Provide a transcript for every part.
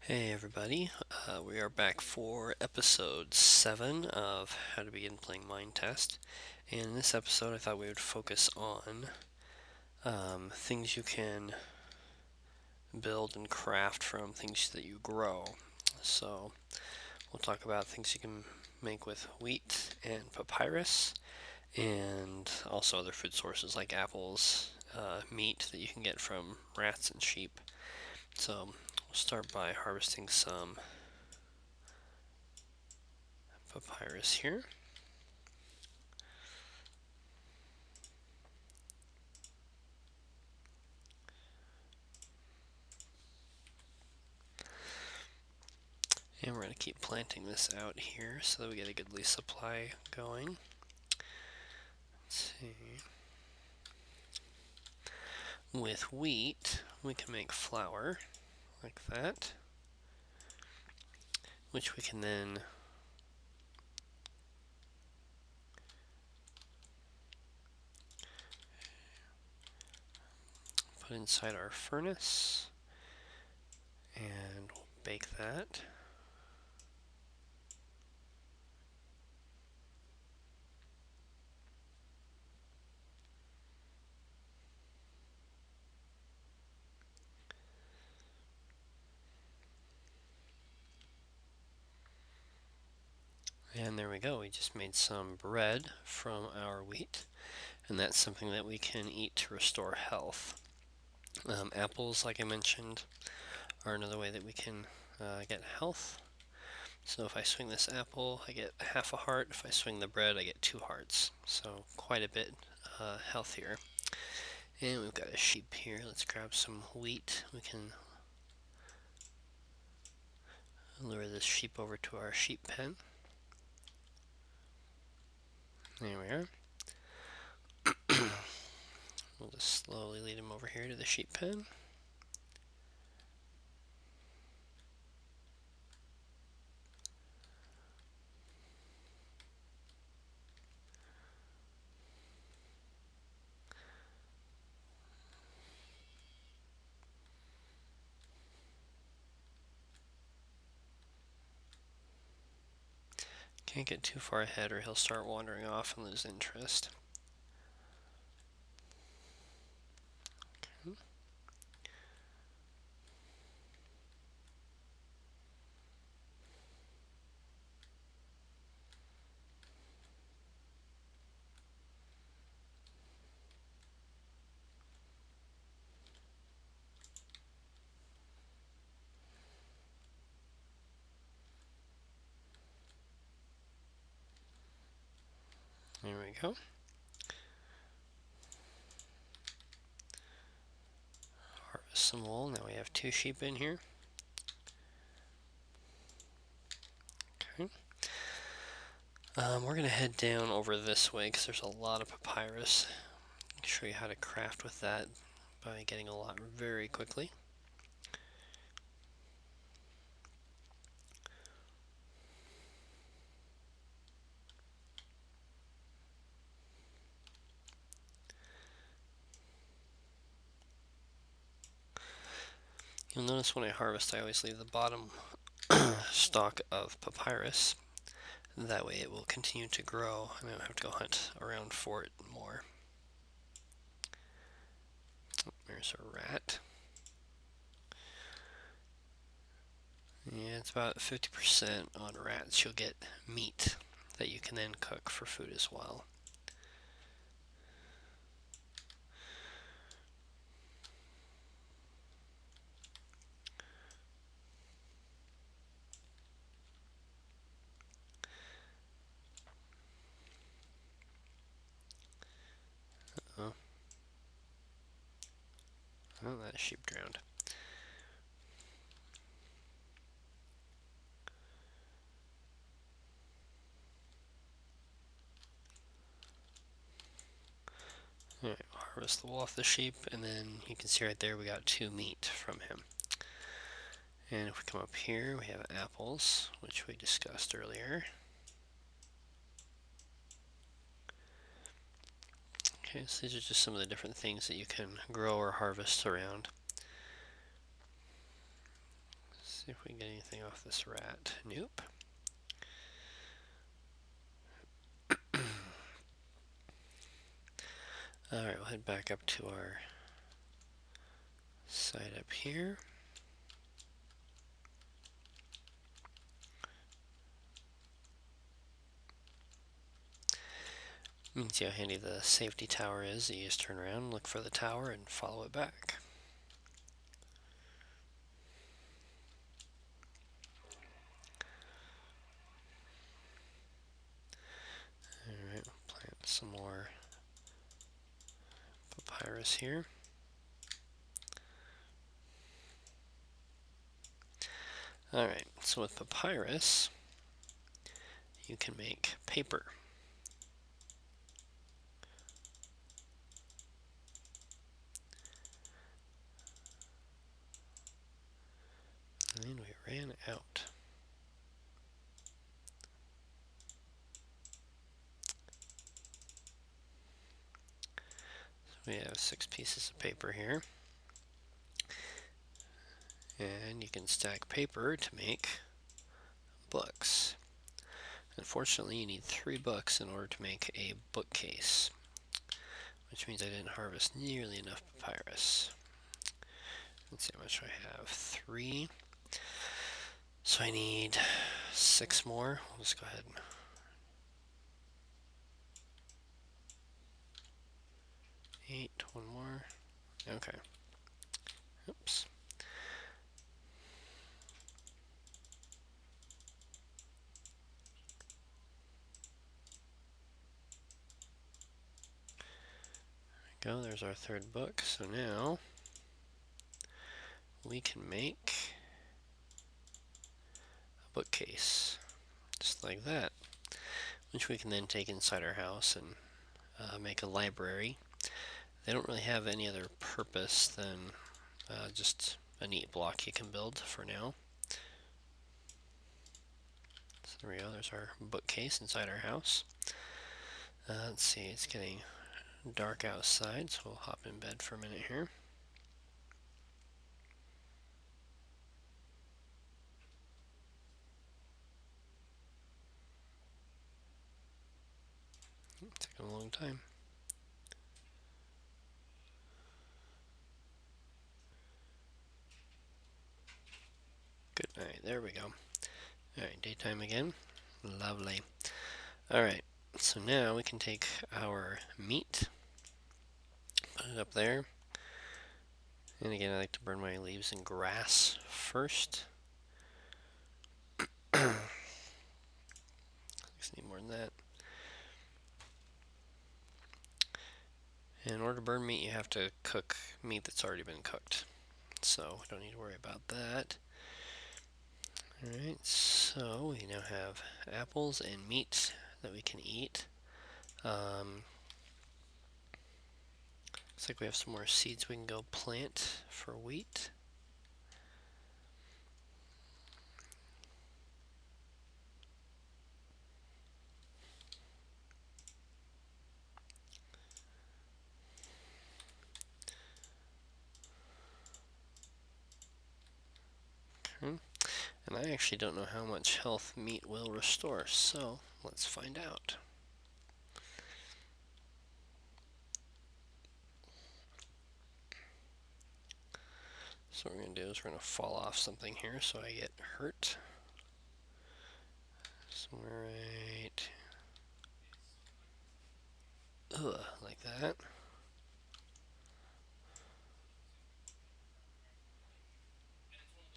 Hey everybody, we are back for episode 7 of How to Begin Playing Minetest. And in this episode I thought we would focus on things you can build and craft from things that you grow. So we'll talk about things you can make with wheat and papyrus, and also other food sources like apples, meat that you can get from rats and sheep. So we'll start by harvesting some papyrus here. And we're going to keep planting this out here so that we get a goodly supply going. Let's see. With wheat, we can make flour like that, which we can then put inside our furnace and we'll bake that. And there we go, we just made some bread from our wheat, and that's something that we can eat to restore health. Apples, like I mentioned, are another way that we can get health. So if I swing this apple, I get half a heart. If I swing the bread, I get 2 hearts. So quite a bit healthier. And we've got a sheep here. Let's grab some wheat. We can lure this sheep over to our sheep pen. There we are. We'll just slowly lead him over here to the sheep pen. Can't get too far ahead or he'll start wandering off and lose interest. Okay. There we go. Harvest some wool. Now we have 2 sheep in here. Okay. We're going to head down over this way because there's a lot of papyrus. I'll show you how to craft with that by getting a lot very quickly. You'll notice when I harvest, I always leave the bottom stalk of papyrus. That way it will continue to grow and I don't have to go hunt around for it more. There's a rat. Yeah, it's about 50% on rats. You'll get meat that you can then cook for food as well. Oh, that sheep drowned. Alright, harvest the wool off the sheep, and then you can see right there we got 2 meat from him. And if we come up here, we have apples, which we discussed earlier. Okay, so these are just some of the different things that you can grow or harvest around. Let's See if we can get anything off this rat. Nope. Alright, we'll head back up to our side up here. You can see how handy the safety tower is. You just turn around, look for the tower, and follow it back. Alright, we'll plant some more papyrus here. Alright, so with papyrus, you can make paper. And we ran out. So we have 6 pieces of paper here. And you can stack paper to make books. Unfortunately, you need 3 books in order to make a bookcase, which means I didn't harvest nearly enough papyrus. Let's see how much I have. 3. So I need 6 more. We'll just go ahead and 8, 1 more. Okay. Oops. There we go. There's our 3rd book. So now we can make a bookcase, just like that, which we can then take inside our house and make a library. They don't really have any other purpose than just a neat block you can build for now. So there we go, there's our bookcase inside our house. Let's see, it's getting dark outside, so we'll hop in bed for a minute here. It's taking a long time. Good night, there we go. Alright, daytime again. Lovely. Alright, so now we can take our meat, put it up there. And again, I like to burn my leaves and grass first. Just need more than that. In order to burn meat, you have to cook meat that's already been cooked. So we don't need to worry about that. Alright, so we now have apples and meat that we can eat. Looks like we have some more seeds we can go plant for wheat. Okay. And I actually don't know how much health meat will restore, so let's find out. So what we're going to do is we're going to fall off something here so I get hurt. Somewhere right... like that.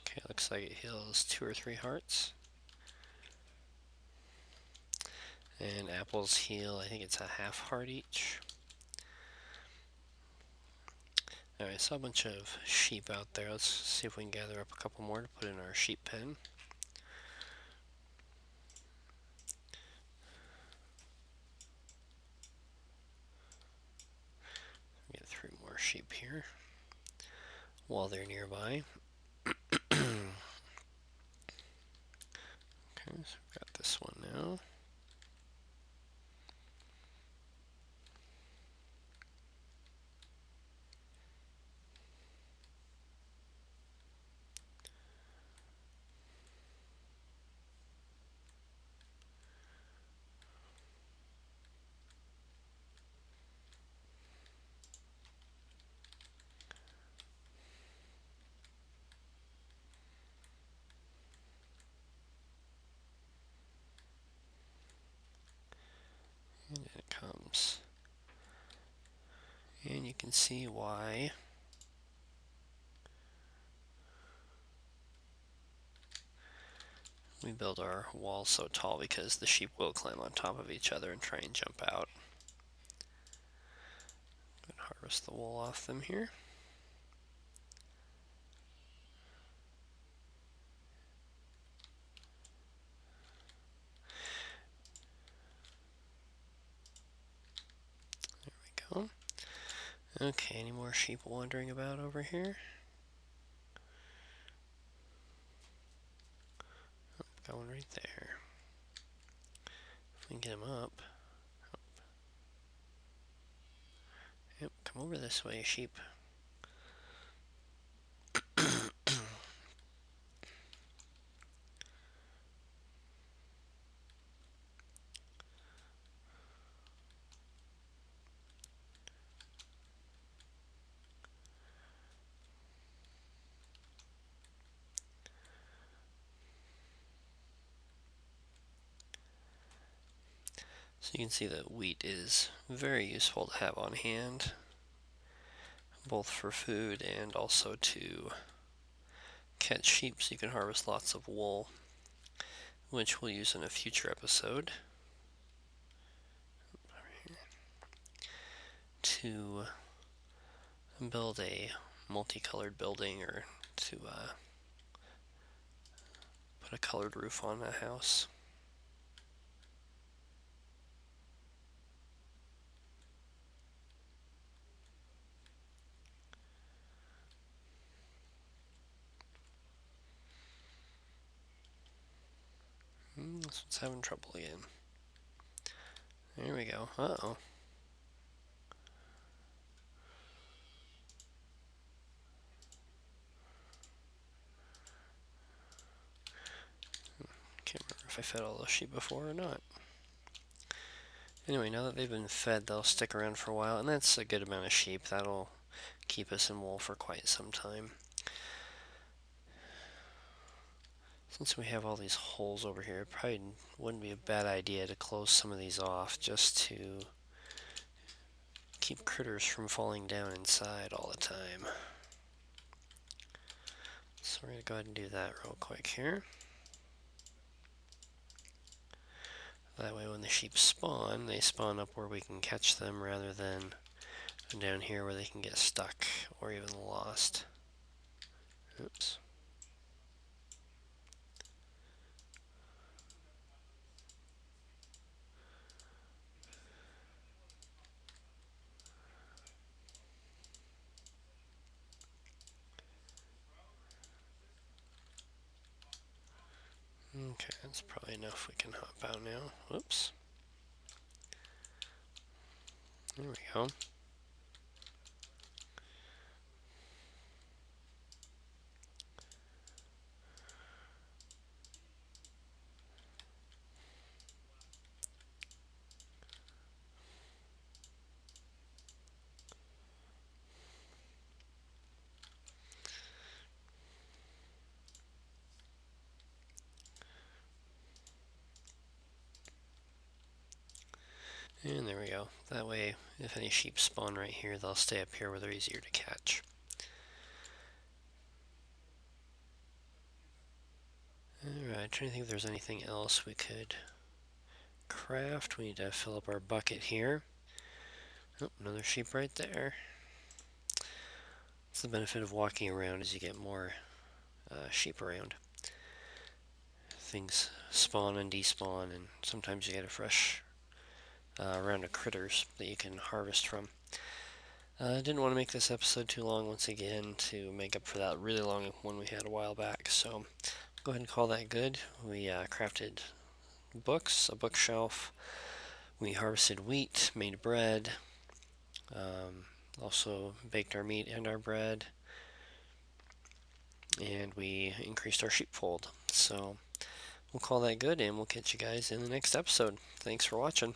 Okay, looks like it heals 2 or 3 hearts. And apples heal, I think it's a half heart each. Alright, I saw a bunch of sheep out there. Let's see if we can gather up a couple more to put in our sheep pen. Get 3 more sheep here while they're nearby. Okay, so we've got this one now. comes. And you can see why we build our wall so tall, because the sheep will climb on top of each other and try and jump out. I'm going to harvest the wool off them here. There we go. Okay, any more sheep wandering about over here? Oh, got one right there. If we can get him up. Yep, come over this way, sheep. So you can see that wheat is very useful to have on hand, both for food and also to catch sheep, so you can harvest lots of wool, which we'll use in a future episode to build a multicolored building, or to put a colored roof on a house. This one's having trouble again. There we go. Uh-oh. Can't remember if I fed all those sheep before or not. Anyway, now that they've been fed, they'll stick around for a while, and that's a good amount of sheep. That'll keep us in wool for quite some time. Since we have all these holes over here, it probably wouldn't be a bad idea to close some of these off, just to keep critters from falling down inside all the time. So we're going to go ahead and do that real quick here. That way when the sheep spawn, they spawn up where we can catch them, rather than down here where they can get stuck or even lost. Oops. Okay, that's probably enough. We can hop out now. Whoops. There we go. And there we go. That way, if any sheep spawn right here, they'll stay up here where they're easier to catch. Alright, trying to think if there's anything else we could craft. We need to fill up our bucket here. Oh, another sheep right there. That's the benefit of walking around, is you get more sheep around. Things spawn and despawn, and sometimes you get a fresh round of critters that you can harvest from. I didn't want to make this episode too long once again, to make up for that really long one we had a while back, so go ahead and call that good. We crafted books, a bookshelf, we harvested wheat, made bread, also baked our meat and our bread, and we increased our sheepfold. So we'll call that good, and we'll catch you guys in the next episode. Thanks for watching.